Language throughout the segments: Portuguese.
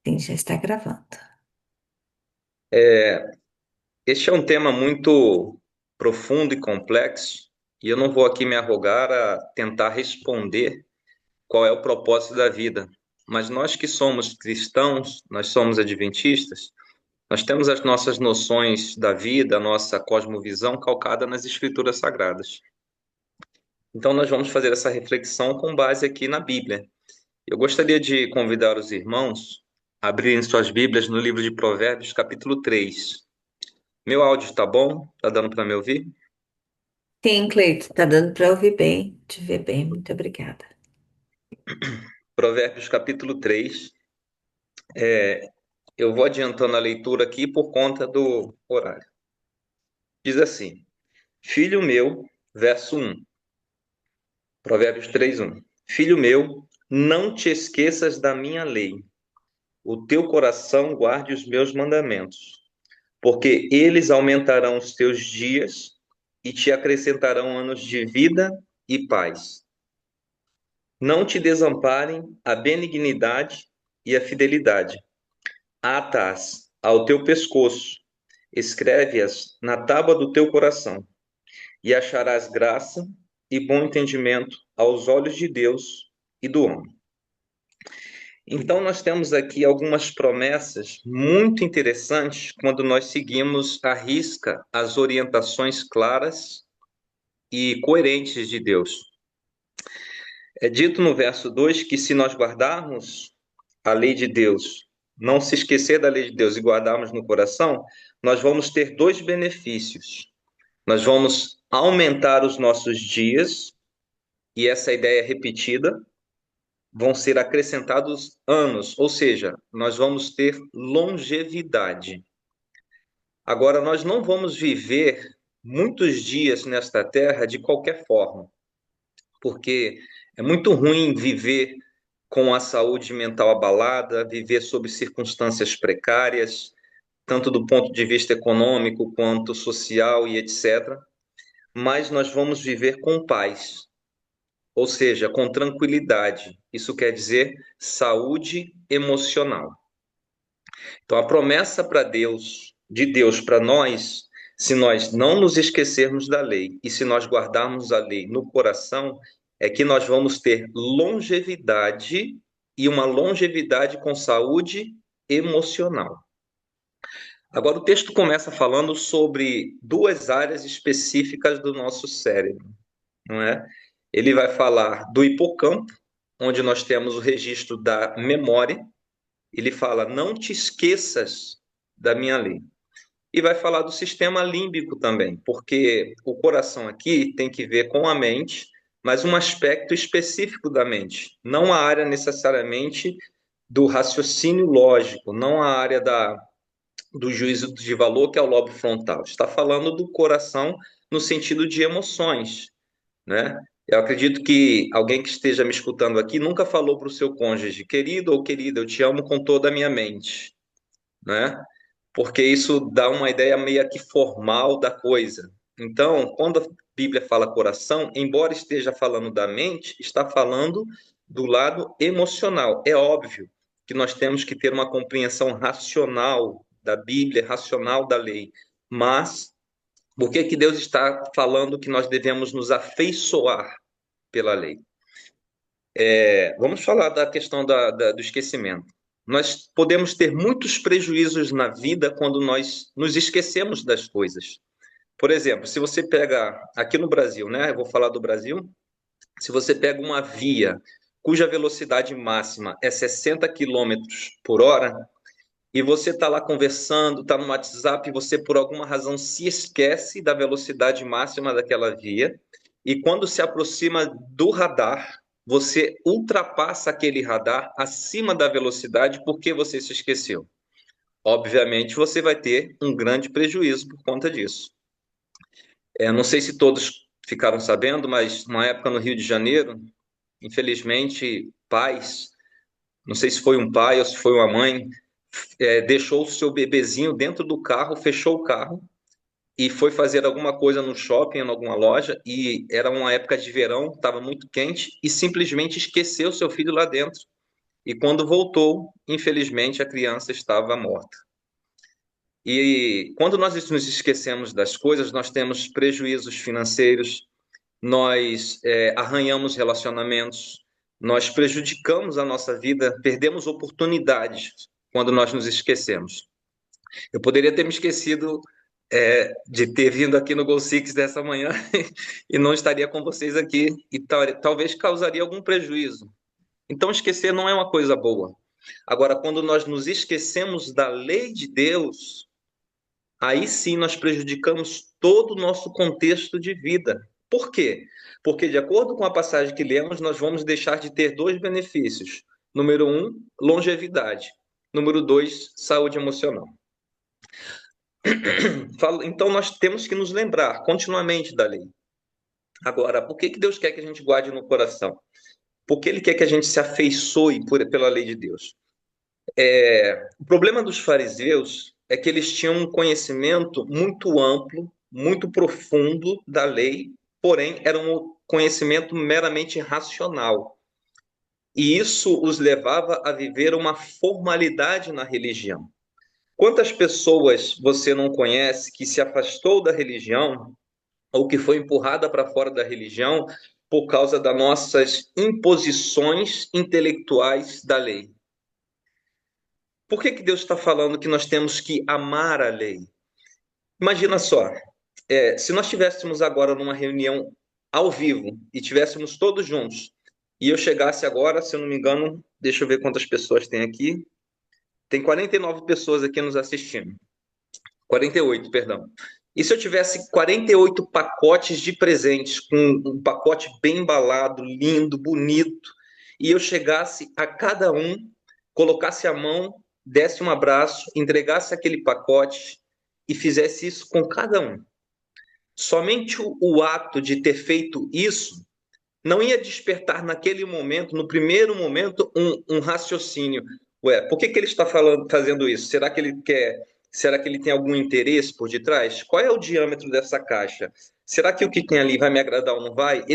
Sim, já está gravando. Este é um tema muito profundo e complexo, e eu não vou aqui me arrogar a tentar responder qual é o propósito da vida. Mas nós que somos cristãos, nós somos adventistas, nós temos as nossas noções da vida, a nossa cosmovisão calcada nas Escrituras Sagradas. Então, nós vamos fazer essa reflexão com base aqui na Bíblia. Eu gostaria de convidar os irmãos a abrirem suas Bíblias no livro de Provérbios, capítulo 3. Meu áudio está bom? Está dando para me ouvir? Sim, Cleito, tá dando para ouvir bem, te ver bem, muito obrigada. Provérbios capítulo 3. Eu vou adiantando a leitura aqui por conta do horário. Diz assim: Filho meu, verso 1, Provérbios 3:1. Filho meu, não te esqueças da minha lei, o teu coração guarde os meus mandamentos, porque eles aumentarão os teus dias e te acrescentarão anos de vida e paz. Não te desamparem a benignidade e a fidelidade. Ata-as ao teu pescoço, escreve-as na tábua do teu coração, e acharás graça e bom entendimento aos olhos de Deus e do homem. Então, nós temos aqui algumas promessas muito interessantes quando nós seguimos à risca as orientações claras e coerentes de Deus. É dito no verso 2 que se nós guardarmos a lei de Deus, não se esquecer da lei de Deus e guardarmos no coração, nós vamos ter dois benefícios. Nós vamos aumentar os nossos dias, e essa ideia é repetida, vão ser acrescentados anos, ou seja, nós vamos ter longevidade. Agora, nós não vamos viver muitos dias nesta terra de qualquer forma, porque é muito ruim viver com a saúde mental abalada, viver sob circunstâncias precárias, tanto do ponto de vista econômico quanto social e etc. Mas nós vamos viver com paz, ou seja, com tranquilidade. Isso quer dizer saúde emocional. Então, a promessa para Deus, de Deus para nós, se nós não nos esquecermos da lei e se nós guardarmos a lei no coração, é que nós vamos ter longevidade e uma longevidade com saúde emocional. Agora, o texto começa falando sobre duas áreas específicas do nosso cérebro, não é? Ele vai falar do hipocampo, onde nós temos o registro da memória. Ele fala: não te esqueças da minha lei. E vai falar do sistema límbico também, porque o coração aqui tem que ver com a mente, mas um aspecto específico da mente, não a área necessariamente do raciocínio lógico, não a área do juízo de valor, que é o lobo frontal. Está falando do coração no sentido de emoções, né? Eu acredito que alguém que esteja me escutando aqui nunca falou para o seu cônjuge, querido ou querida, eu te amo com toda a minha mente, né? Porque isso dá uma ideia meio que formal da coisa. Então, quando a Bíblia fala coração, embora esteja falando da mente, está falando do lado emocional. É óbvio que nós temos que ter uma compreensão racional da Bíblia, racional da lei, mas por que que Deus está falando que nós devemos nos afeiçoar pela lei? Vamos falar da questão do esquecimento. Nós podemos ter muitos prejuízos na vida quando nós nos esquecemos das coisas. Por exemplo, se você pega aqui no Brasil, né? Eu vou falar do Brasil. Se você pega uma via cuja velocidade máxima é 60 quilômetros por hora, e você está lá conversando, está no WhatsApp, e você por alguma razão se esquece da velocidade máxima daquela via, e quando se aproxima do radar, você ultrapassa aquele radar acima da velocidade porque você se esqueceu. Obviamente, você vai ter um grande prejuízo por conta disso. Não sei se todos ficaram sabendo, mas uma época no Rio de Janeiro, infelizmente, pais, não sei se foi um pai ou se foi uma mãe, deixou o seu bebezinho dentro do carro, fechou o carro e foi fazer alguma coisa no shopping, em alguma loja, e era uma época de verão, estava muito quente, e simplesmente esqueceu seu filho lá dentro. E quando voltou, infelizmente, a criança estava morta. E quando nós nos esquecemos das coisas, nós temos prejuízos financeiros, nós arranhamos relacionamentos, nós prejudicamos a nossa vida, perdemos oportunidades quando nós nos esquecemos. Eu poderia ter me esquecido de ter vindo aqui no Gol Six dessa manhã e não estaria com vocês aqui e talvez causaria algum prejuízo. Então, esquecer não é uma coisa boa. Agora, quando nós nos esquecemos da lei de Deus, aí sim nós prejudicamos todo o nosso contexto de vida. Por quê? Porque, de acordo com a passagem que lemos, nós vamos deixar de ter dois benefícios. Número um, longevidade. Número dois, saúde emocional. Então, nós temos que nos lembrar continuamente da lei. Agora, por que Deus quer que a gente guarde no coração? Porque Ele quer que a gente se afeiçoe pela lei de Deus. O problema dos fariseus é que eles tinham um conhecimento muito amplo, muito profundo da lei, porém era um conhecimento meramente racional. E isso os levava a viver uma formalidade na religião. Quantas pessoas você não conhece que se afastou da religião ou que foi empurrada para fora da religião por causa das nossas imposições intelectuais da lei? Por que Deus está falando que nós temos que amar a lei? Imagina só, se nós estivéssemos agora numa reunião ao vivo e tivéssemos todos juntos, e eu chegasse agora, se eu não me engano, deixa eu ver quantas pessoas tem aqui. Tem 49 pessoas aqui nos assistindo. 48, perdão. E se eu tivesse 48 pacotes de presentes, com um pacote bem embalado, lindo, bonito, e eu chegasse a cada um, colocasse a mão, desse um abraço, entregasse aquele pacote e fizesse isso com cada um. Somente o ato de ter feito isso não ia despertar naquele momento, no primeiro momento, um raciocínio. Ué, por que ele está fazendo isso? Será que ele quer? Será que ele tem algum interesse por detrás? Qual é o diâmetro dessa caixa? Será que o que tem ali vai me agradar ou não vai?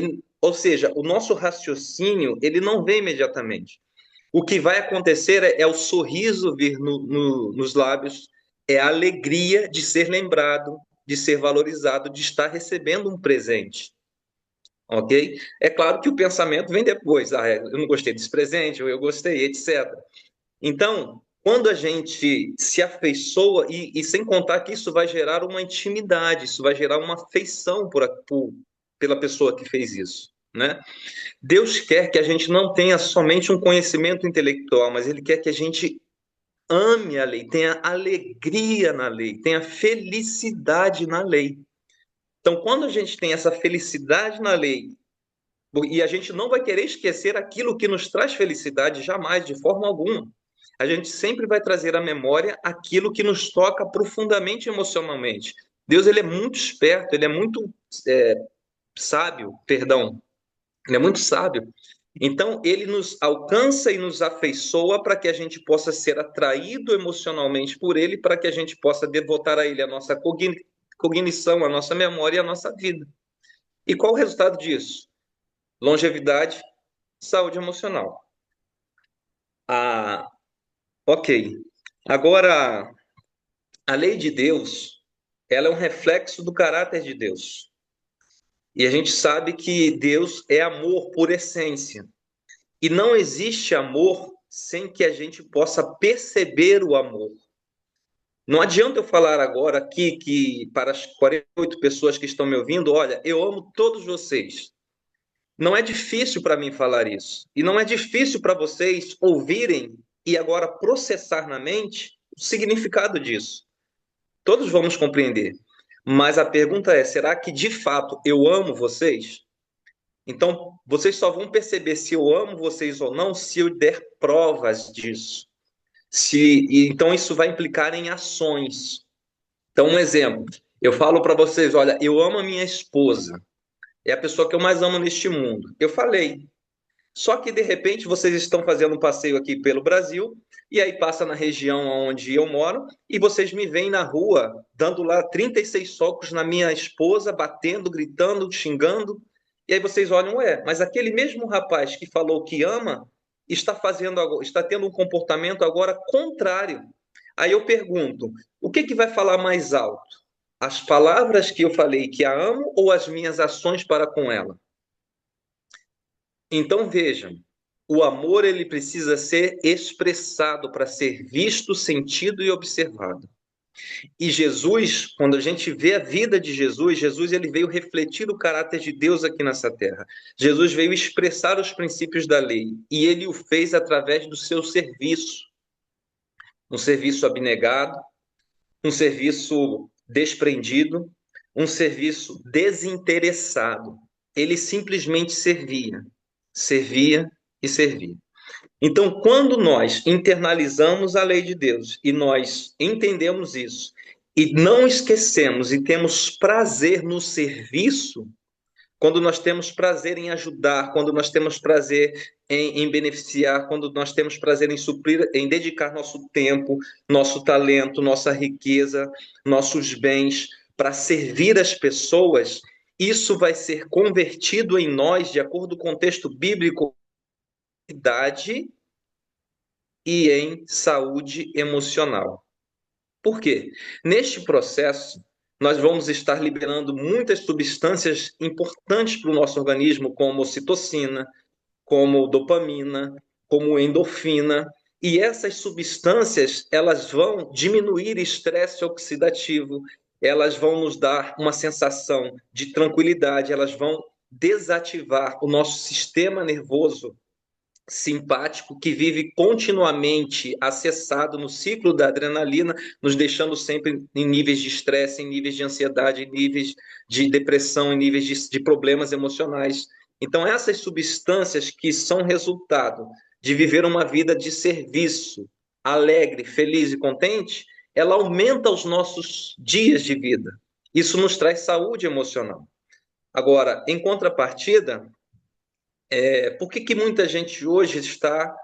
Ou seja, o nosso raciocínio ele não vem imediatamente. O que vai acontecer é o sorriso vir nos lábios, é a alegria de ser lembrado, de ser valorizado, de estar recebendo um presente. Ok? É claro que o pensamento vem depois. Ah, eu não gostei desse presente, ou eu gostei, etc. Então, quando a gente se afeiçoa, e sem contar que isso vai gerar uma intimidade, isso vai gerar uma afeição pela pessoa que fez isso, né? Deus quer que a gente não tenha somente um conhecimento intelectual, mas Ele quer que a gente ame a lei, tenha alegria na lei, tenha felicidade na lei. Então, quando a gente tem essa felicidade na lei, e a gente não vai querer esquecer aquilo que nos traz felicidade, jamais, de forma alguma. A gente sempre vai trazer à memória aquilo que nos toca profundamente emocionalmente. Deus ele é muito esperto, ele é muito sábio, perdão, ele é muito sábio. Então, ele nos alcança e nos afeiçoa para que a gente possa ser atraído emocionalmente por ele, para que a gente possa devotar a ele a nossa cognição, a nossa memória e a nossa vida. E qual o resultado disso? Longevidade, saúde emocional. Ah, ok. Agora, a lei de Deus, ela é um reflexo do caráter de Deus. E a gente sabe que Deus é amor por essência. E não existe amor sem que a gente possa perceber o amor. Não adianta eu falar agora aqui que para as 48 pessoas que estão me ouvindo, olha, eu amo todos vocês. Não é difícil para mim falar isso. E não é difícil para vocês ouvirem e agora processar na mente o significado disso. Todos vamos compreender. Mas a pergunta é: será que de fato eu amo vocês? Então, vocês só vão perceber se eu amo vocês ou não se eu der provas disso. Então, isso vai implicar em ações. Então, um exemplo: eu falo para vocês, olha, eu amo a minha esposa. É a pessoa que eu mais amo neste mundo. Eu falei. Só que, de repente, vocês estão fazendo um passeio aqui pelo Brasil, e aí passa na região onde eu moro, e vocês me veem na rua, dando lá 36 socos na minha esposa, batendo, gritando, xingando. E aí vocês olham, ué, mas aquele mesmo rapaz que falou que ama, está tendo um comportamento agora contrário. Aí eu pergunto, o que que vai falar mais alto? As palavras que eu falei que a amo ou as minhas ações para com ela? Então vejam, o amor ele precisa ser expressado para ser visto, sentido e observado. E Jesus, quando a gente vê a vida de Jesus, Jesus ele veio refletir o caráter de Deus aqui nessa terra. Jesus veio expressar os princípios da lei e ele o fez através do seu serviço, um serviço abnegado, um serviço desprendido, um serviço desinteressado. Ele simplesmente servia, servia e servia. Então, quando nós internalizamos a lei de Deus e nós entendemos isso e não esquecemos e temos prazer no serviço, quando nós temos prazer em ajudar, quando nós temos prazer em beneficiar, quando nós temos prazer em suprir, em dedicar nosso tempo, nosso talento, nossa riqueza, nossos bens para servir as pessoas, isso vai ser convertido em nós, de acordo com o contexto bíblico, idade e em saúde emocional. Por quê? Neste processo, nós vamos estar liberando muitas substâncias importantes para o nosso organismo, como ocitocina, como dopamina, como endorfina, e essas substâncias, elas vão diminuir estresse oxidativo, elas vão nos dar uma sensação de tranquilidade, elas vão desativar o nosso sistema nervoso simpático que vive continuamente acessado no ciclo da adrenalina, nos deixando sempre em níveis de estresse, em níveis de ansiedade, em níveis de depressão, em níveis de problemas emocionais. Então, essas substâncias que são resultado de viver uma vida de serviço, alegre, feliz e contente, ela aumenta os nossos dias de vida. Isso nos traz saúde emocional. Agora, em contrapartida, por que que muita gente hoje está.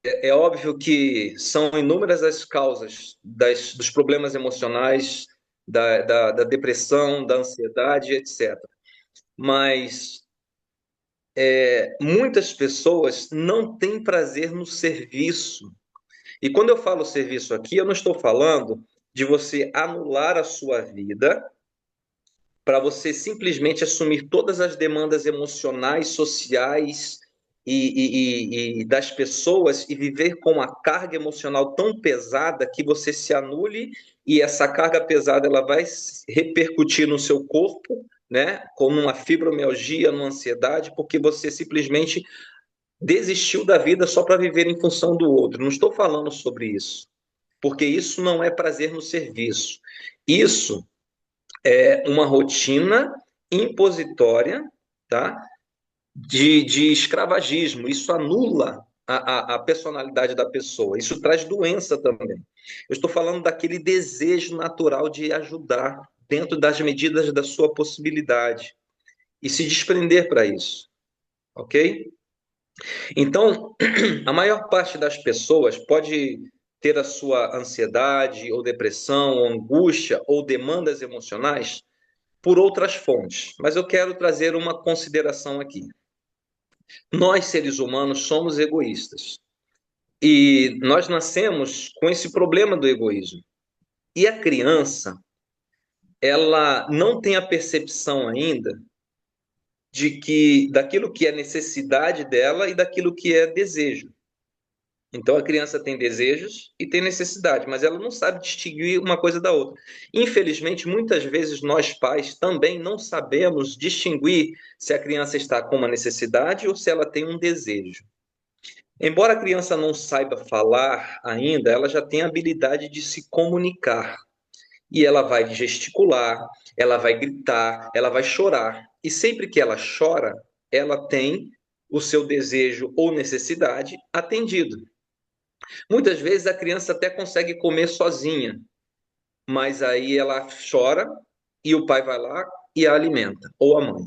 É óbvio que são inúmeras as causas dos problemas emocionais, da depressão, da ansiedade, etc. Mas muitas pessoas não têm prazer no serviço. E quando eu falo serviço aqui, eu não estou falando de você anular a sua vida para você simplesmente assumir todas as demandas emocionais, sociais e das pessoas e viver com uma carga emocional tão pesada que você se anule e essa carga pesada ela vai repercutir no seu corpo, né, como uma fibromialgia, uma ansiedade, porque você simplesmente desistiu da vida só para viver em função do outro. Não estou falando sobre isso, porque isso não é prazer no serviço. Isso uma rotina impositória, tá? De escravagismo. Isso anula a personalidade da pessoa. Isso traz doença também. Eu estou falando daquele desejo natural de ajudar dentro das medidas da sua possibilidade e se desprender para isso, ok? Então, a maior parte das pessoas pode ter a sua ansiedade ou depressão ou angústia ou demandas emocionais por outras fontes, mas eu quero trazer uma consideração aqui. Nós, seres humanos, somos egoístas e nós nascemos com esse problema do egoísmo. E a criança, ela não tem a percepção ainda de que daquilo que é necessidade dela e daquilo que é desejo. Então a criança tem desejos e tem necessidade, mas ela não sabe distinguir uma coisa da outra. Infelizmente, muitas vezes nós pais também não sabemos distinguir se a criança está com uma necessidade ou se ela tem um desejo. Embora a criança não saiba falar ainda, ela já tem a habilidade de se comunicar. E ela vai gesticular, ela vai gritar, ela vai chorar. E sempre que ela chora, ela tem o seu desejo ou necessidade atendido. Muitas vezes a criança até consegue comer sozinha, mas aí ela chora e o pai vai lá e a alimenta, ou a mãe.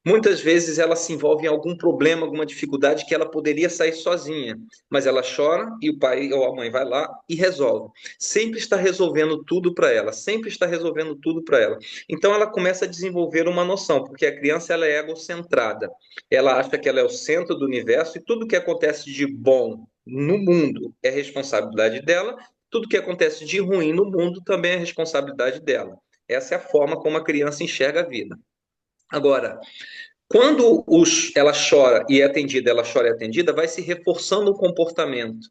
Muitas vezes ela se envolve em algum problema, alguma dificuldade que ela poderia sair sozinha, mas ela chora e o pai ou a mãe vai lá e resolve. Sempre está resolvendo tudo para ela, sempre está resolvendo tudo para ela. Então ela começa a desenvolver uma noção, porque a criança ela é egocentrada. Ela acha que ela é o centro do universo e tudo que acontece de bom no mundo é responsabilidade dela, tudo que acontece de ruim no mundo também é responsabilidade dela. Essa é a forma como a criança enxerga a vida. Agora, quando ela chora e é atendida, ela chora e é atendida, vai se reforçando o comportamento.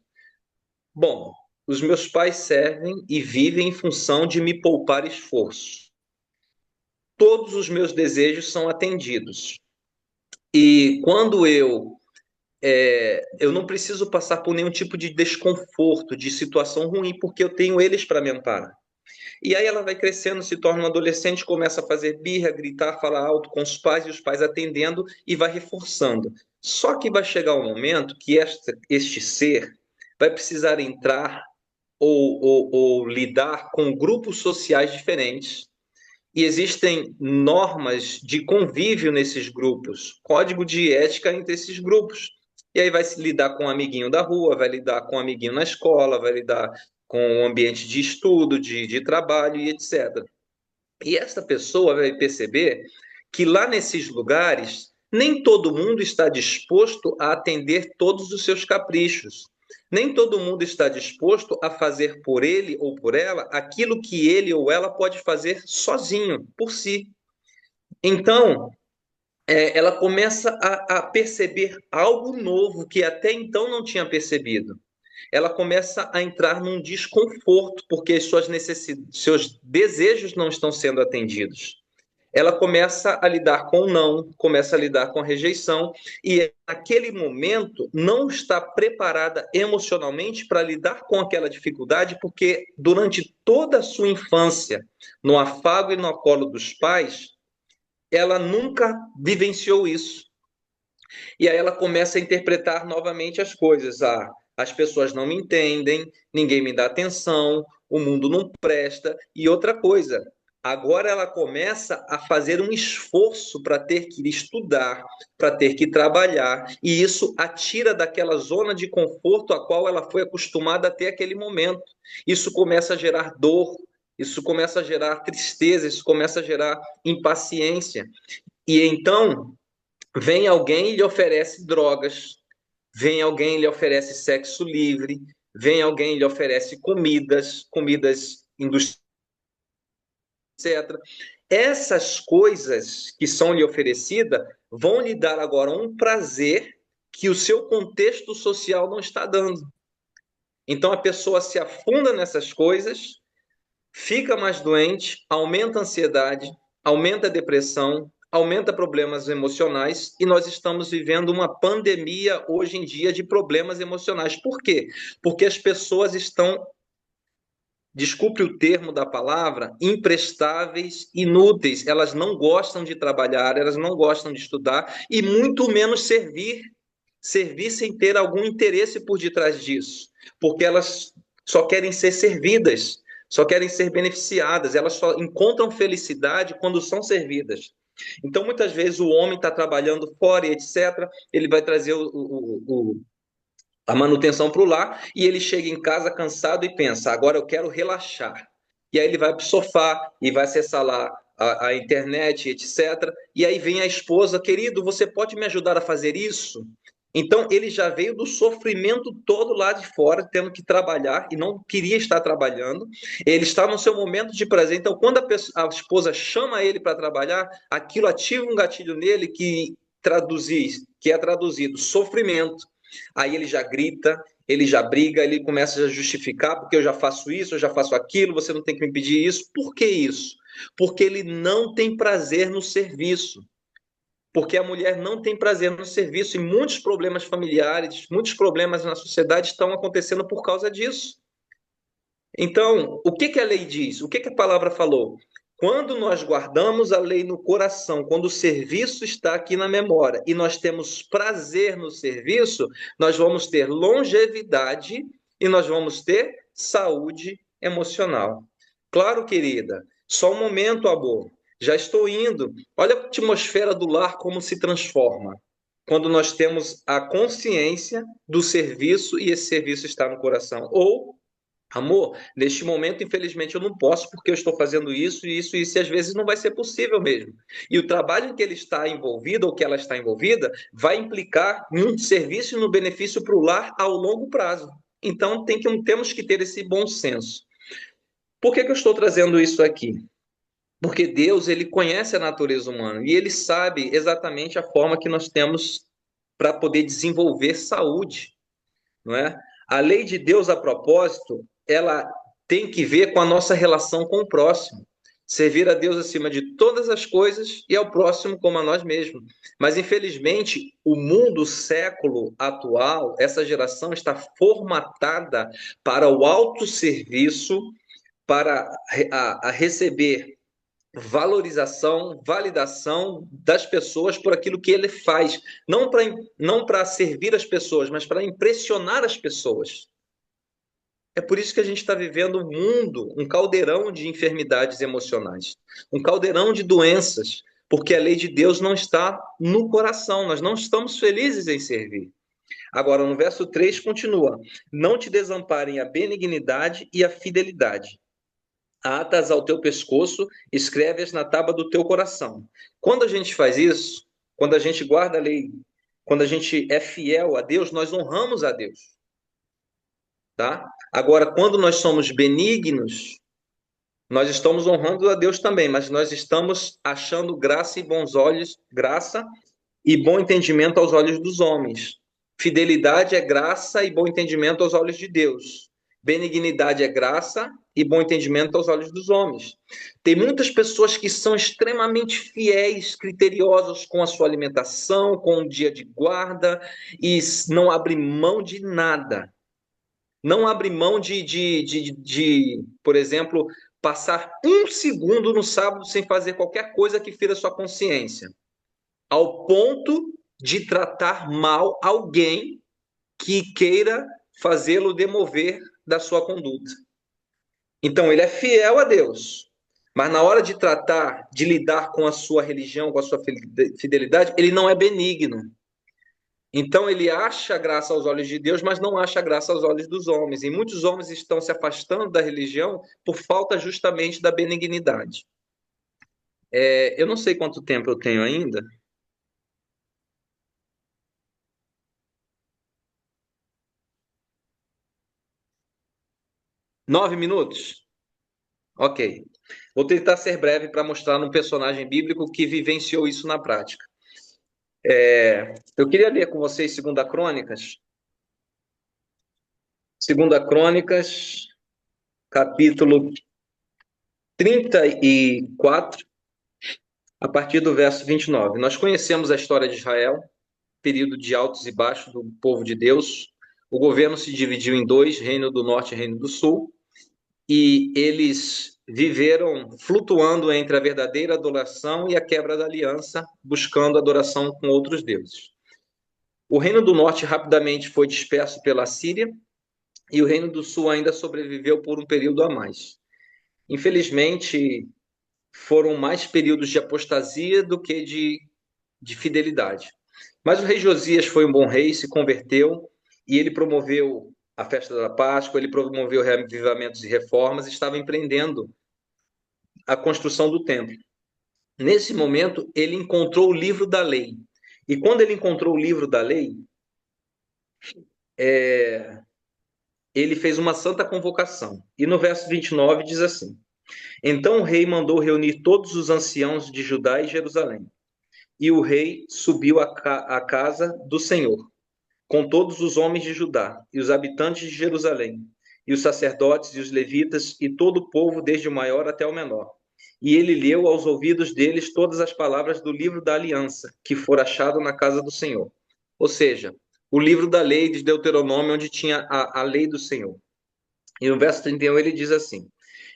Bom, os meus pais servem e vivem em função de me poupar esforço. Todos os meus desejos são atendidos. E quando eu não preciso passar por nenhum tipo de desconforto, de situação ruim, porque eu tenho eles para me amparar. E aí ela vai crescendo, se torna uma adolescente, começa a fazer birra, gritar, falar alto com os pais e os pais atendendo e vai reforçando. Só que vai chegar um momento que este ser vai precisar entrar ou lidar com grupos sociais diferentes. E existem normas de convívio nesses grupos, código de ética entre esses grupos. E aí vai se lidar com o um amiguinho da rua, vai lidar com o um amiguinho na escola, vai lidar com o ambiente de estudo, de trabalho e etc. E essa pessoa vai perceber que lá nesses lugares, nem todo mundo está disposto a atender todos os seus caprichos. Nem todo mundo está disposto a fazer por ele ou por ela aquilo que ele ou ela pode fazer sozinho, por si. Então, ela começa a perceber algo novo que até então não tinha percebido. Ela começa a entrar num desconforto porque seus desejos não estão sendo atendidos. Ela começa a lidar com o não, começa a lidar com a rejeição, e naquele momento não está preparada emocionalmente para lidar com aquela dificuldade, porque durante toda a sua infância, no afago e no colo dos pais, ela nunca vivenciou isso. E aí ela começa a interpretar novamente as coisas. As pessoas não me entendem, ninguém me dá atenção, o mundo não presta. E outra coisa, agora ela começa a fazer um esforço para ter que estudar, para ter que trabalhar, e isso a tira daquela zona de conforto a qual ela foi acostumada até aquele momento. Isso começa a gerar dor, isso começa a gerar tristeza, isso começa a gerar impaciência. E então vem alguém e lhe oferece drogas, vem alguém e lhe oferece sexo livre, vem alguém e lhe oferece comidas industriais, etc. Essas coisas que são lhe oferecidas vão lhe dar agora um prazer que o seu contexto social não está dando. Então a pessoa se afunda nessas coisas, fica mais doente, aumenta a ansiedade, aumenta a depressão, aumenta problemas emocionais e nós estamos vivendo uma pandemia hoje em dia de problemas emocionais. Por quê? Porque as pessoas estão, desculpe o termo da palavra, imprestáveis, inúteis. Elas não gostam de trabalhar, elas não gostam de estudar e muito menos servir sem ter algum interesse por detrás disso, porque elas só querem ser servidas, só querem ser beneficiadas, elas só encontram felicidade quando são servidas. Então, muitas vezes, o homem está trabalhando fora e etc., ele vai trazer a manutenção para o lar e ele chega em casa cansado e pensa: agora eu quero relaxar. E aí ele vai para o sofá e vai acessar lá a internet, etc. E aí vem a esposa: querido, você pode me ajudar a fazer isso? Então ele já veio do sofrimento todo lá de fora, tendo que trabalhar e não queria estar trabalhando. Ele está no seu momento de prazer. Então, quando a esposa chama ele para trabalhar, aquilo ativa um gatilho nele que é traduzido sofrimento. Aí ele já grita, ele já briga, ele começa a justificar, porque eu já faço isso, eu já faço aquilo, você não tem que me pedir isso. Por que isso? Porque ele não tem prazer no serviço. Porque a mulher não tem prazer no serviço e muitos problemas familiares, muitos problemas na sociedade estão acontecendo por causa disso. Então, o que que a lei diz? O que que a palavra falou? Quando nós guardamos a lei no coração, quando o serviço está aqui na memória e nós temos prazer no serviço, nós vamos ter longevidade e nós vamos ter saúde emocional. Claro, querida, só um momento, amor. já estou indo. Olha a atmosfera do lar como se transforma quando nós temos a consciência do serviço e esse serviço está no coração. Ou, amor, neste momento, infelizmente, eu não posso porque eu estou fazendo isso, e às vezes não vai ser possível mesmo. E o trabalho em que ele está envolvido ou que ela está envolvida vai implicar em um serviço e no benefício para o lar ao longo prazo. Então, temos que ter esse bom senso. Por que eu estou trazendo isso aqui? Porque Deus, ele conhece a natureza humana e ele sabe exatamente a forma que nós temos para poder desenvolver saúde, não é? A lei de Deus, a propósito, ela tem que ver com a nossa relação com o próximo. Servir a Deus acima de todas as coisas e ao próximo como a nós mesmos. Mas, infelizmente, o mundo, o século atual, essa geração está formatada para o autosserviço, para a receber valorização, validação das pessoas por aquilo que ele faz, não para servir as pessoas, mas para impressionar as pessoas. É por isso que a gente está vivendo um mundo, um caldeirão de enfermidades emocionais, um caldeirão de doenças, porque a lei de Deus não está no coração, nós não estamos felizes em servir. Agora, no verso 3 continua: não te desamparem a benignidade e a fidelidade, atas ao teu pescoço, escreve-as na tábua do teu coração. Quando a gente faz isso, quando a gente guarda a lei, quando a gente é fiel a Deus, nós honramos a Deus, tá? Agora, quando nós somos benignos, nós estamos honrando a Deus também, mas nós estamos achando graça e bons olhos, graça e bom entendimento aos olhos dos homens. Fidelidade é graça e bom entendimento aos olhos de Deus. Benignidade é graça e bom entendimento aos olhos dos homens. Tem muitas pessoas que são extremamente fiéis, criteriosas com a sua alimentação, com o dia de guarda, e não abrem mão de nada. Não abre mão por exemplo, passar um segundo no sábado sem fazer qualquer coisa que fira sua consciência, ao ponto de tratar mal alguém que queira fazê-lo demover da sua conduta. Então, ele é fiel a Deus, mas na hora de tratar, de lidar com a sua religião, com a sua fidelidade, ele não é benigno. Então, ele acha graça aos olhos de Deus, mas não acha graça aos olhos dos homens. E muitos homens estão se afastando da religião por falta justamente da benignidade. Eu não sei quanto tempo eu tenho ainda. 9 minutos? Ok. Vou tentar ser breve para mostrar um personagem bíblico que vivenciou isso na prática. Eu queria ler com vocês Segunda Crônicas, capítulo 34, a partir do verso 29. Nós conhecemos a história de Israel, período de altos e baixos do povo de Deus. O governo se dividiu em dois, Reino do Norte e Reino do Sul, e eles viveram flutuando entre a verdadeira adoração e a quebra da aliança, buscando adoração com outros deuses. O Reino do Norte rapidamente foi disperso pela Síria, e o Reino do Sul ainda sobreviveu por um período a mais. Infelizmente, foram mais períodos de apostasia do que de fidelidade. Mas o rei Josias foi um bom rei, se converteu, e ele promoveu a festa da Páscoa, ele promoveu reavivamentos e reformas, estava empreendendo a construção do templo. Nesse momento, ele encontrou o livro da lei. E quando ele encontrou o livro da lei, ele fez uma santa convocação. E no verso 29 diz assim: então o rei mandou reunir todos os anciãos de Judá e Jerusalém. E o rei subiu à casa do Senhor, com todos os homens de Judá e os habitantes de Jerusalém, e os sacerdotes e os levitas e todo o povo, desde o maior até o menor. E ele leu aos ouvidos deles todas as palavras do livro da aliança, que for achado na casa do Senhor. Ou seja, o livro da lei de Deuteronômio, onde tinha a lei do Senhor. E no verso 31 ele diz assim: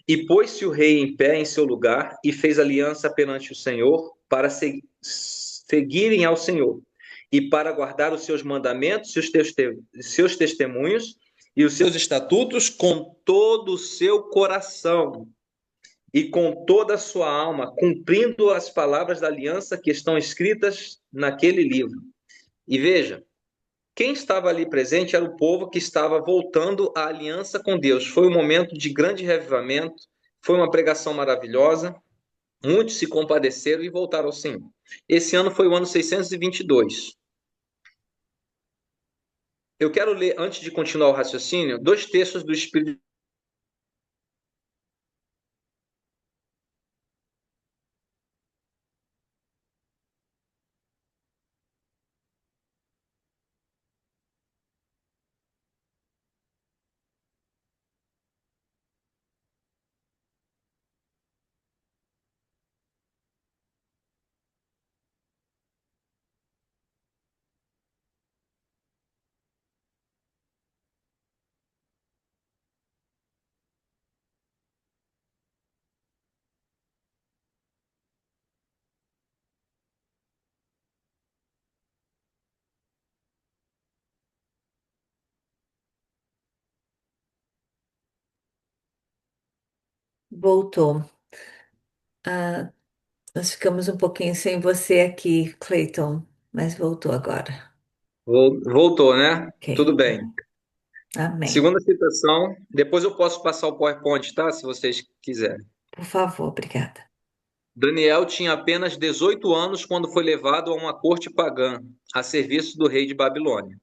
e pôs-se o rei em pé em seu lugar e fez aliança perante o Senhor para seguirem ao Senhor e para guardar os seus mandamentos e os seus testemunhos e os seus estatutos com todo o seu coração. e com toda a sua alma, cumprindo as palavras da aliança que estão escritas naquele livro. E veja, quem estava ali presente era o povo que estava voltando à aliança com Deus. Foi um momento de grande revivamento, foi uma pregação maravilhosa, muitos se compadeceram e voltaram ao Senhor. Esse ano foi o ano 622. Eu quero ler, antes de continuar o raciocínio, dois textos do Espírito. Voltou. Ah, nós ficamos um pouquinho sem você aqui, Clayton, mas voltou agora. Voltou, né? Ok. Tudo bem. Amém. Segunda citação, depois eu posso passar o PowerPoint, tá? Se vocês quiserem. Por favor, obrigada. Daniel tinha apenas 18 anos quando foi levado a uma corte pagã, a serviço do rei de Babilônia.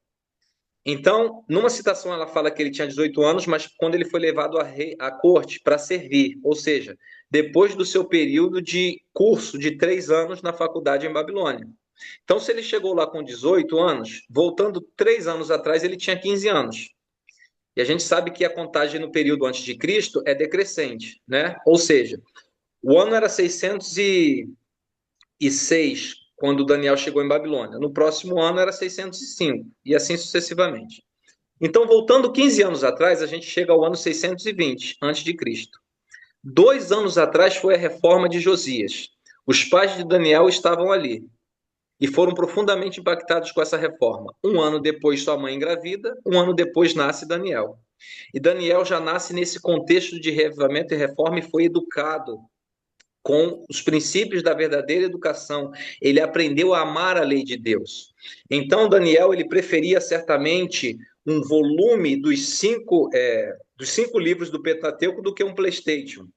Então, numa citação, ela fala que ele tinha 18 anos, mas quando ele foi levado à corte para servir, ou seja, depois do seu período de curso de 3 anos na faculdade em Babilônia. Então, se ele chegou lá com 18 anos, voltando 3 anos atrás, ele tinha 15 anos. E a gente sabe que a contagem no período antes de Cristo é decrescente, né? Ou seja, o ano era 606 quando Daniel chegou em Babilônia. No próximo ano era 605 e assim sucessivamente. Então, voltando 15 anos atrás, a gente chega ao ano 620 antes de Cristo. 2 anos atrás foi a reforma de Josias. Os pais de Daniel estavam ali e foram profundamente impactados com essa reforma. Um ano depois, sua mãe engravida, um ano depois nasce Daniel. E Daniel já nasce nesse contexto de revivamento e reforma e foi educado com os princípios da verdadeira educação. Ele aprendeu a amar a lei de Deus. Então, Daniel, ele preferia certamente um volume dos cinco livros do Pentateuco do que um PlayStation.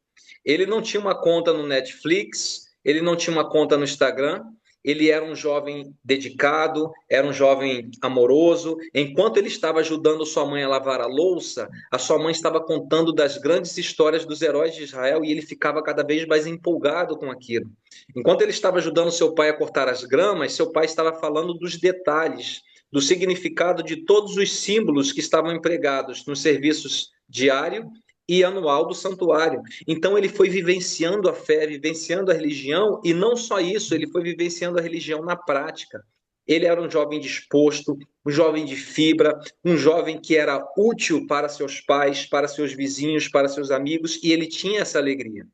Ele não tinha uma conta no Netflix, ele não tinha uma conta no Instagram, ele era um jovem dedicado, era um jovem amoroso. Enquanto ele estava ajudando sua mãe a lavar a louça, a sua mãe estava contando das grandes histórias dos heróis de Israel e ele ficava cada vez mais empolgado com aquilo. Enquanto ele estava ajudando seu pai a cortar as gramas, seu pai estava falando dos detalhes, do significado de todos os símbolos que estavam empregados nos serviços diário e anual do santuário. Então ele foi vivenciando a fé, vivenciando a religião, e não só isso, ele foi vivenciando a religião na prática. Ele era um jovem disposto, um jovem de fibra, um jovem que era útil para seus pais, para seus vizinhos, para seus amigos, e ele tinha essa alegria.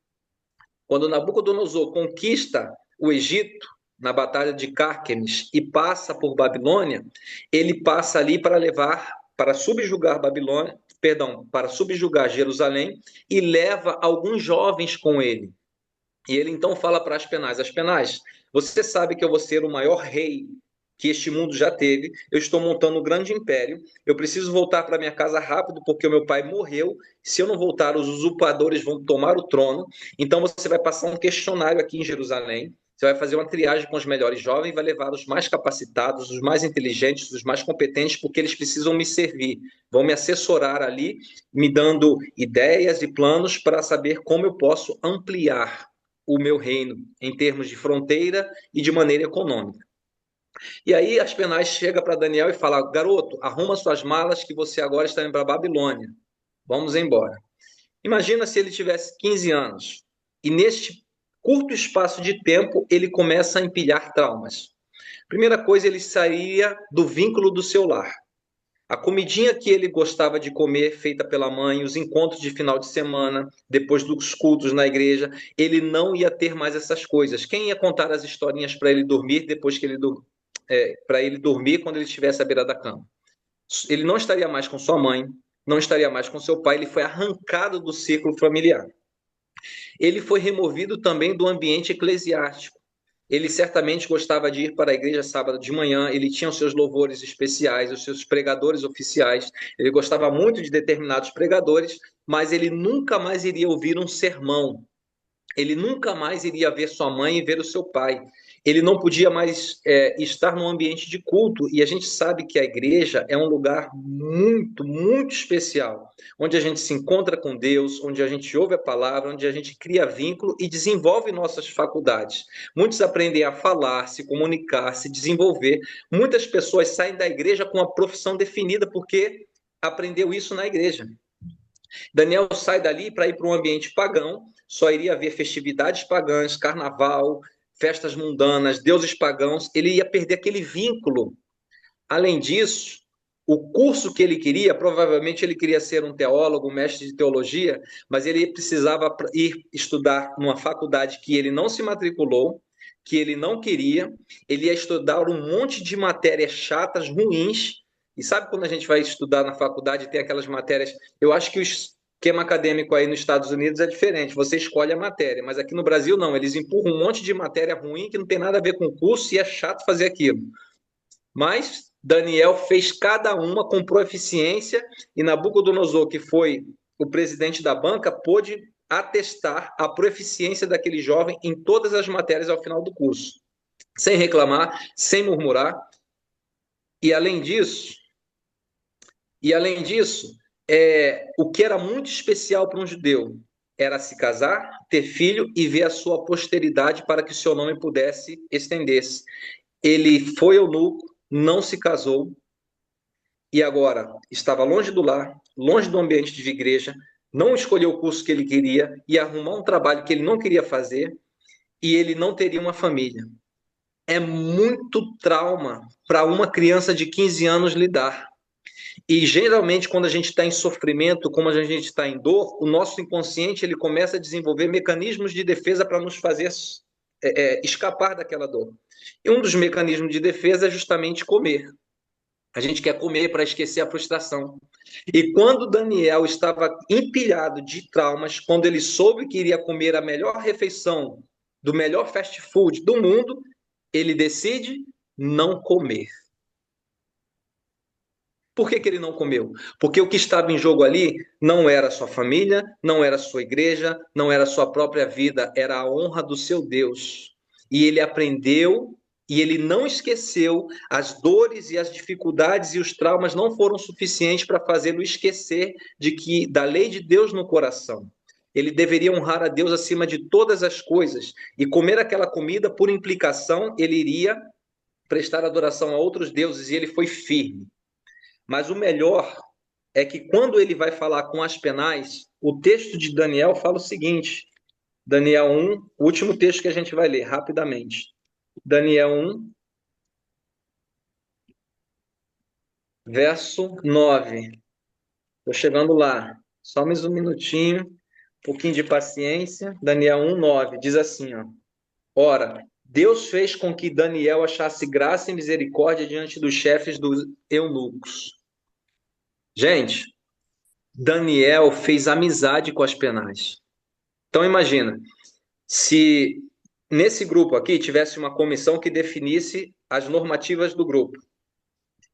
Quando Nabucodonosor conquista o Egito, na Batalha de Cárquemes, e passa por Babilônia, ele passa ali para levar, para subjugar Babilônia, perdão, para subjugar Jerusalém, e leva alguns jovens com ele. E ele então fala para Aspenaz: Aspenaz, você sabe que eu vou ser o maior rei que este mundo já teve. Eu estou montando um grande império. Eu preciso voltar para minha casa rápido porque o meu pai morreu. Se eu não voltar, os usurpadores vão tomar o trono. Então você vai passar um questionário aqui em Jerusalém. Você vai fazer uma triagem com os melhores jovens, vai levar os mais capacitados, os mais inteligentes, os mais competentes, porque eles precisam me servir. Vão me assessorar ali, me dando ideias e planos para saber como eu posso ampliar o meu reino em termos de fronteira e de maneira econômica. E aí Aspenaz chega para Daniel e fala: garoto, arruma suas malas que você agora está indo para Babilônia. Vamos embora. Imagina se ele tivesse 15 anos e neste curto espaço de tempo ele começa a empilhar traumas. Primeira coisa, ele sairia do vínculo do seu lar. A comidinha que ele gostava de comer, feita pela mãe, os encontros de final de semana, depois dos cultos na igreja, ele não ia ter mais essas coisas. Quem ia contar as historinhas para ele dormir depois que ele para ele dormir quando ele estivesse à beira da cama? Ele não estaria mais com sua mãe, não estaria mais com seu pai, ele foi arrancado do círculo familiar. Ele foi removido também do ambiente eclesiástico. Ele certamente gostava de ir para a igreja sábado de manhã, ele tinha os seus louvores especiais, os seus pregadores oficiais, ele gostava muito de determinados pregadores, mas ele nunca mais iria ouvir um sermão, ele nunca mais iria ver sua mãe e ver o seu pai. Ele não podia mais estar num ambiente de culto. E a gente sabe que a igreja é um lugar muito, muito especial, onde a gente se encontra com Deus, onde a gente ouve a palavra, onde a gente cria vínculo e desenvolve nossas faculdades. Muitos aprendem a falar, se comunicar, se desenvolver. Muitas pessoas saem da igreja com a profissão definida porque aprendeu isso na igreja. Daniel sai dali para ir para um ambiente pagão, só iria haver festividades pagãs, carnaval, festas mundanas, deuses pagãos, ele ia perder aquele vínculo. Além disso, o curso que ele queria, provavelmente ele queria ser um teólogo, um mestre de teologia, mas ele precisava ir estudar numa faculdade que ele não se matriculou, que ele não queria, ele ia estudar um monte de matérias chatas, ruins. E sabe quando a gente vai estudar na faculdade, tem aquelas matérias. Eu acho que o esquema acadêmico aí nos Estados Unidos é diferente, você escolhe a matéria, mas aqui no Brasil não, eles empurram um monte de matéria ruim que não tem nada a ver com o curso e é chato fazer aquilo. Mas Daniel fez cada uma com proficiência e Nabucodonosor, que foi o presidente da banca, pôde atestar a proficiência daquele jovem em todas as matérias ao final do curso, sem reclamar, sem murmurar. E além disso, e além disso, o que era muito especial para um judeu era se casar, ter filho e ver a sua posteridade para que o seu nome pudesse estender-se. Ele foi eunuco, não se casou, e agora estava longe do lar, longe do ambiente de igreja, não escolheu o curso que ele queria, ia arrumar um trabalho que ele não queria fazer, e ele não teria uma família. É muito trauma para uma criança de 15 anos lidar. E geralmente, quando a gente está em sofrimento, como a gente está em dor, o nosso inconsciente ele começa a desenvolver mecanismos de defesa para nos fazer escapar daquela dor. E um dos mecanismos de defesa é justamente comer. A gente quer comer para esquecer a frustração. E quando Daniel estava empilhado de traumas, quando ele soube que iria comer a melhor refeição do melhor fast food do mundo, ele decide não comer. Por que, que ele não comeu? Porque o que estava em jogo ali não era sua família, não era sua igreja, não era sua própria vida, era a honra do seu Deus. E ele aprendeu e ele não esqueceu, as dores e as dificuldades e os traumas não foram suficientes para fazê-lo esquecer de que da lei de Deus no coração. Ele deveria honrar a Deus acima de todas as coisas e comer aquela comida, por implicação, ele iria prestar adoração a outros deuses e ele foi firme. Mas o melhor é que quando ele vai falar com Aspenaz, o texto de Daniel fala o seguinte, Daniel 1, o último texto que a gente vai ler rapidamente. Daniel 1, verso 9. Estou chegando lá. Só mais um minutinho, um pouquinho de paciência. Daniel 1, 9. Diz assim, ó. Ora, Deus fez com que Daniel achasse graça e misericórdia diante dos chefes dos eunucos. Gente, Daniel fez amizade com Aspenaz. Então imagina, se nesse grupo aqui tivesse uma comissão que definisse as normativas do grupo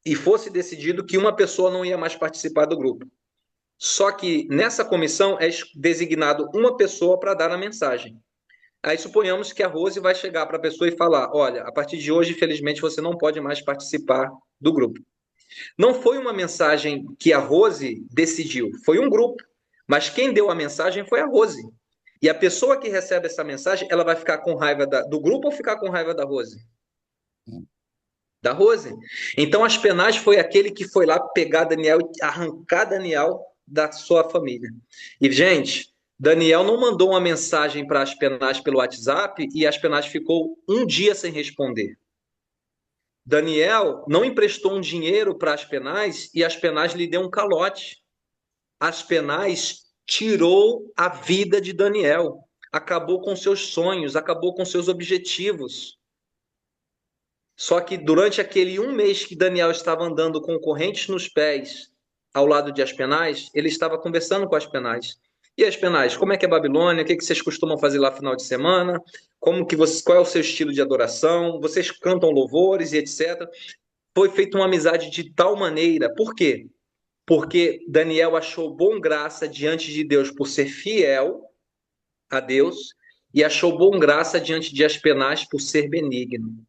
e fosse decidido que uma pessoa não ia mais participar do grupo. Só que nessa comissão é designado uma pessoa para dar a mensagem. Aí suponhamos que a Rose vai chegar para a pessoa e falar: olha, a partir de hoje, infelizmente, você não pode mais participar do grupo. Não foi uma mensagem que a Rose decidiu, foi um grupo. Mas quem deu a mensagem foi a Rose. E a pessoa que recebe essa mensagem, ela vai ficar com raiva do grupo ou ficar com raiva da Rose? Da Rose. Então, Aspenaz foi aquele que foi lá pegar Daniel e arrancar Daniel da sua família. E, gente, Daniel não mandou uma mensagem para Aspenaz pelo WhatsApp e Aspenaz ficou um dia sem responder. Daniel não emprestou um dinheiro para Aspenaz e Aspenaz lhe deu um calote. Aspenaz tirou a vida de Daniel, acabou com seus sonhos, acabou com seus objetivos. Só que durante aquele um mês que Daniel estava andando com correntes nos pés ao lado de Aspenaz, ele estava conversando com Aspenaz. E as penais, como é que é Babilônia? O que vocês costumam fazer lá no final de semana? Como que você, qual é o seu estilo de adoração? Vocês cantam louvores e etc. Foi feita uma amizade de tal maneira. Por quê? Porque Daniel achou bom graça diante de Deus por ser fiel a Deus e achou bom graça diante de Aspenaz por ser benigno.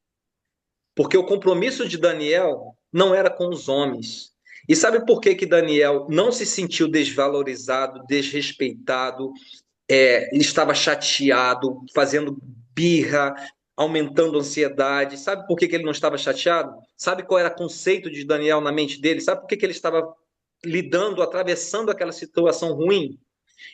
Porque o compromisso de Daniel não era com os homens. E sabe por que que Daniel não se sentiu desvalorizado, desrespeitado, estava chateado, fazendo birra, aumentando a ansiedade? Sabe por que que ele não estava chateado? Sabe qual era o conceito de Daniel na mente dele? Sabe por que que ele estava lidando, atravessando aquela situação ruim?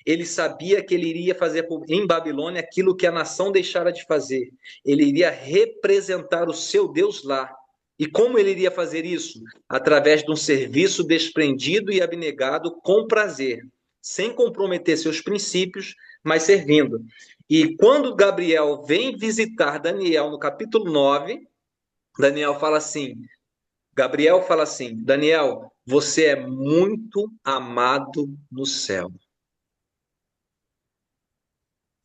Ele sabia que ele iria fazer em Babilônia aquilo que a nação deixara de fazer. Ele iria representar o seu Deus lá. E como ele iria fazer isso? Através de um serviço desprendido e abnegado com prazer, sem comprometer seus princípios, mas servindo. E quando Gabriel vem visitar Daniel no capítulo 9, Daniel fala assim: Gabriel fala assim: Daniel, você é muito amado no céu.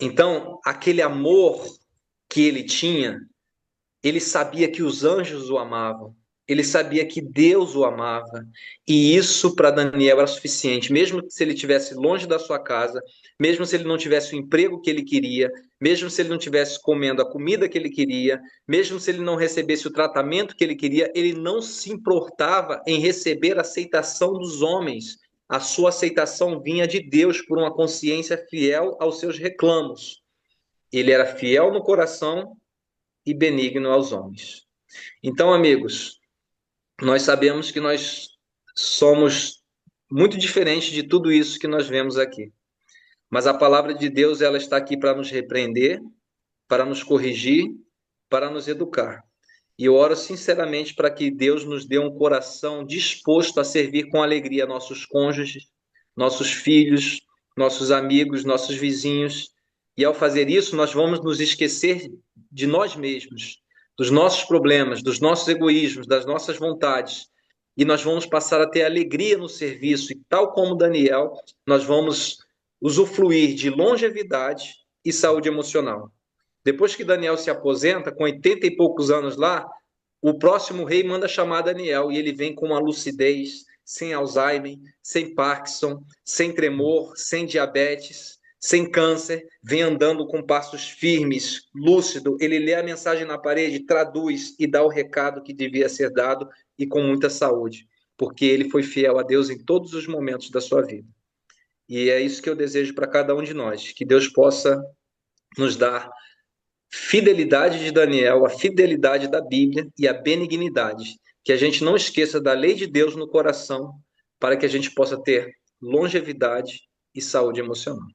Então, aquele amor que ele tinha, ele sabia que os anjos o amavam, ele sabia que Deus o amava, e isso para Daniel era suficiente, mesmo se ele estivesse longe da sua casa, mesmo se ele não tivesse o emprego que ele queria, mesmo se ele não estivesse comendo a comida que ele queria, mesmo se ele não recebesse o tratamento que ele queria, ele não se importava em receber a aceitação dos homens. A sua aceitação vinha de Deus por uma consciência fiel aos seus reclamos. Ele era fiel no coração e benigno aos homens. Então, amigos, nós sabemos que nós somos muito diferentes de tudo isso que nós vemos aqui. Mas a palavra de Deus, ela está aqui para nos repreender, para nos corrigir, para nos educar. E eu oro sinceramente para que Deus nos dê um coração disposto a servir com alegria nossos cônjuges, nossos filhos, nossos amigos, nossos vizinhos. E ao fazer isso, nós vamos nos esquecer de nós mesmos, dos nossos problemas, dos nossos egoísmos, das nossas vontades. E nós vamos passar a ter alegria no serviço. E tal como Daniel, nós vamos usufruir de longevidade e saúde emocional. Depois que Daniel se aposenta, com 80 e poucos anos lá, o próximo rei manda chamar Daniel e ele vem com uma lucidez, sem Alzheimer, sem Parkinson, sem tremor, sem diabetes, sem câncer, vem andando com passos firmes, lúcido. Ele lê a mensagem na parede, traduz e dá o recado que devia ser dado e com muita saúde, porque ele foi fiel a Deus em todos os momentos da sua vida. E é isso que eu desejo para cada um de nós, que Deus possa nos dar fidelidade de Daniel, a fidelidade da Bíblia e a benignidade. Que a gente não esqueça da lei de Deus no coração, para que a gente possa ter longevidade e saúde emocional.